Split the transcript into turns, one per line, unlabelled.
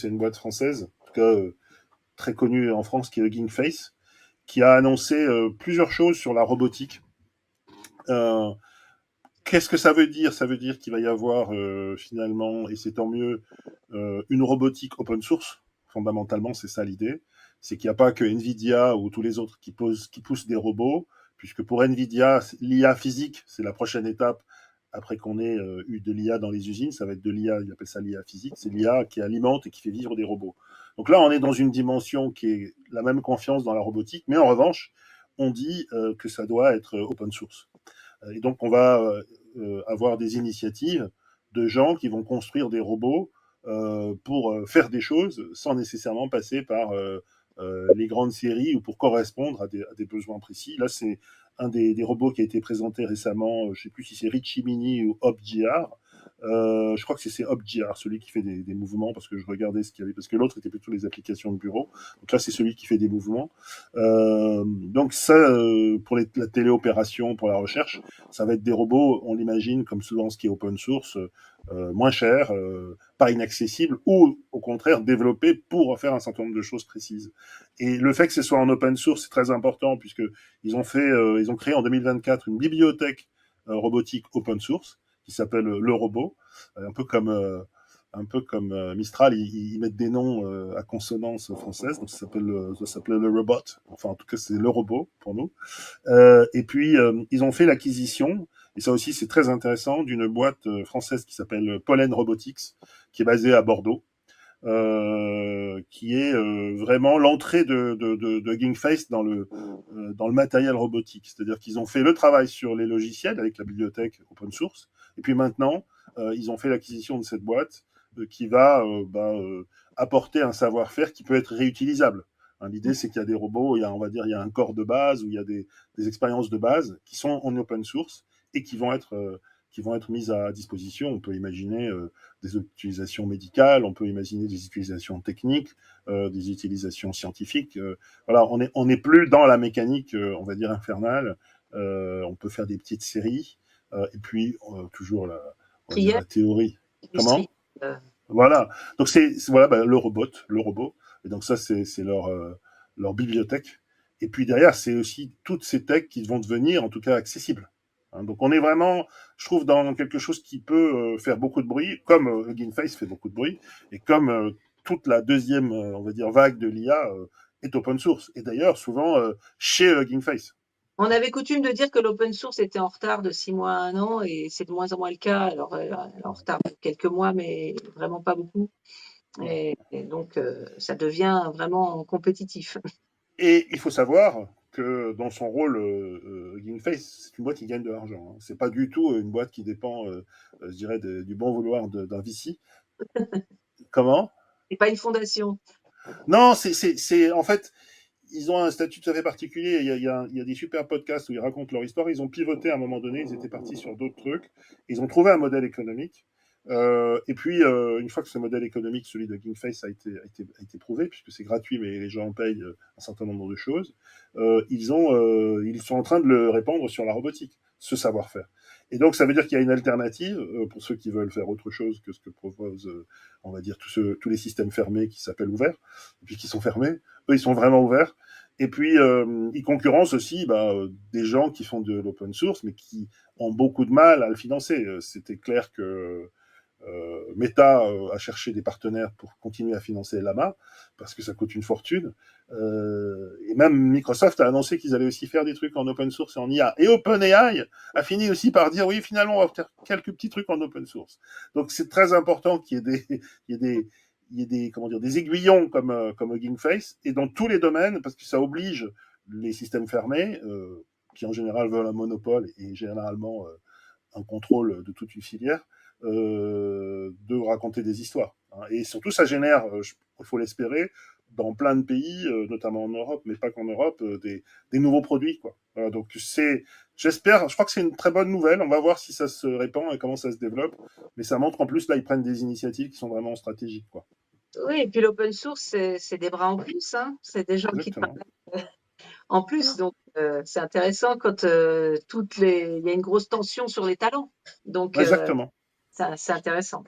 c'est une boîte française, en tout cas très connue en France, qui est Hugging Face, qui a annoncé plusieurs choses sur la robotique. Euh, Qu'est-ce que ça veut dire? Ça veut dire qu'il va y avoir finalement, et c'est tant mieux, une robotique open source. Fondamentalement, c'est ça l'idée. C'est qu'il n'y a pas que Nvidia ou tous les autres qui poussent des robots, puisque pour Nvidia, l'IA physique, c'est la prochaine étape. Après qu'on ait eu de l'IA dans les usines, ça va être de l'IA, ils appellent ça l'IA physique, c'est l'IA qui alimente et qui fait vivre des robots. Donc là, on est dans une dimension qui est la même confiance dans la robotique, mais en revanche, on dit que ça doit être open source. Et donc, on va avoir des initiatives de gens qui vont construire des robots pour faire des choses sans nécessairement passer par les grandes séries ou pour correspondre à des besoins précis. Là, c'est un des robots qui a été présenté récemment, je ne sais plus si c'est Richie Mini ou HopGR. Je crois que c'est HopGR, celui qui fait des mouvements, parce que je regardais ce qu'il y avait, parce que l'autre était plutôt les applications de bureau. Donc là, c'est celui qui fait des mouvements. Donc ça, pour la téléopération, pour la recherche, ça va être des robots, on l'imagine, comme souvent ce qui est open source, moins cher, pas inaccessible, ou au contraire développé pour faire un certain nombre de choses précises. Et le fait que ce soit en open source, c'est très important, puisque ils ont créé en 2024 une bibliothèque robotique open source qui s'appelle Le Robot, un peu comme Mistral, ils mettent des noms à consonance française, donc ça s'appelle le Robot, enfin en tout cas c'est le robot pour nous. Et puis ils ont fait l'acquisition, et ça aussi c'est très intéressant, d'une boîte française qui s'appelle Pollen Robotics, qui est basée à Bordeaux, qui est vraiment l'entrée de Gingface dans le matériel robotique. C'est-à-dire qu'ils ont fait le travail sur les logiciels avec la bibliothèque open source, et puis maintenant, ils ont fait l'acquisition de cette boîte qui va apporter un savoir-faire qui peut être réutilisable. Hein, l'idée, c'est qu'il y a des robots, on va dire, il y a un corps de base, où il y a des expériences de base qui sont en open source et qui vont être mises à disposition. On peut imaginer des utilisations médicales, on peut imaginer des utilisations techniques, des utilisations scientifiques. Voilà, on n'est plus dans la mécanique, on va dire, infernale. On peut faire des petites séries, et puis toujours on va dire
Industriel,
la théorie.
industriel.
Comment? Voilà. Donc voilà le robot. Et donc ça c'est leur bibliothèque. Et puis derrière c'est aussi toutes ces techs qui vont devenir en tout cas accessibles. Hein, donc on est vraiment, je trouve, dans quelque chose qui peut faire beaucoup de bruit, comme Hugging Face fait beaucoup de bruit, et comme toute la deuxième, on va dire, vague de l'IA est open source. Et d'ailleurs souvent chez Hugging Face.
On avait coutume de dire que l'open source était en retard de 6 mois à 1 an et c'est de moins en moins le cas. Alors, en retard de quelques mois, mais vraiment pas beaucoup. Et donc, ça devient vraiment compétitif.
Et il faut savoir que dans son rôle, Hugging Face, c'est une boîte qui gagne de l'argent. Hein. C'est pas du tout une boîte qui dépend, je dirais, du bon vouloir d'un VC. Comment?
C'est pas une fondation.
Non, en fait, ils ont un statut tout à fait particulier. Il y a des super podcasts où ils racontent leur histoire. Ils ont pivoté à un moment donné, ils étaient partis sur d'autres trucs. Ils ont trouvé un modèle économique. Et puis, une fois que ce modèle économique, celui de Kingface, a été prouvé, puisque c'est gratuit, mais les gens payent un certain nombre de choses, ils sont en train de le répandre sur la robotique, ce savoir-faire. Et donc, ça veut dire qu'il y a une alternative pour ceux qui veulent faire autre chose que ce que proposent, on va dire, tous les systèmes fermés qui s'appellent ouverts, et puis qui sont fermés. Eux, ils sont vraiment ouverts. Et puis, ils concurrencent aussi des gens qui font de l'open source, mais qui ont beaucoup de mal à le financer. C'était clair que Meta a cherché des partenaires pour continuer à financer Llama, parce que ça coûte une fortune. Et même Microsoft a annoncé qu'ils allaient aussi faire des trucs en open source et en IA. Et OpenAI a fini aussi par dire, oui, finalement, on va faire quelques petits trucs en open source. Donc c'est très important qu'il y ait comment dire, des aiguillons comme Hugging Face, et dans tous les domaines, parce que ça oblige les systèmes fermés, qui en général veulent un monopole et généralement un contrôle de toute une filière, de raconter des histoires. Hein. Et surtout, ça génère, il faut l'espérer, dans plein de pays, notamment en Europe, mais pas qu'en Europe, des nouveaux produits. Quoi. Voilà, donc j'espère, je crois que c'est une très bonne nouvelle. On va voir si ça se répand et comment ça se développe. Mais ça montre en plus, là, ils prennent des initiatives qui sont vraiment stratégiques. Quoi.
Oui, et puis l'open source, c'est des bras en plus, hein. C'est des gens qui
Exactement.
travaillent en plus. Donc, c'est intéressant quand il y a une grosse tension sur les talents. Donc,
Exactement.
c'est intéressant.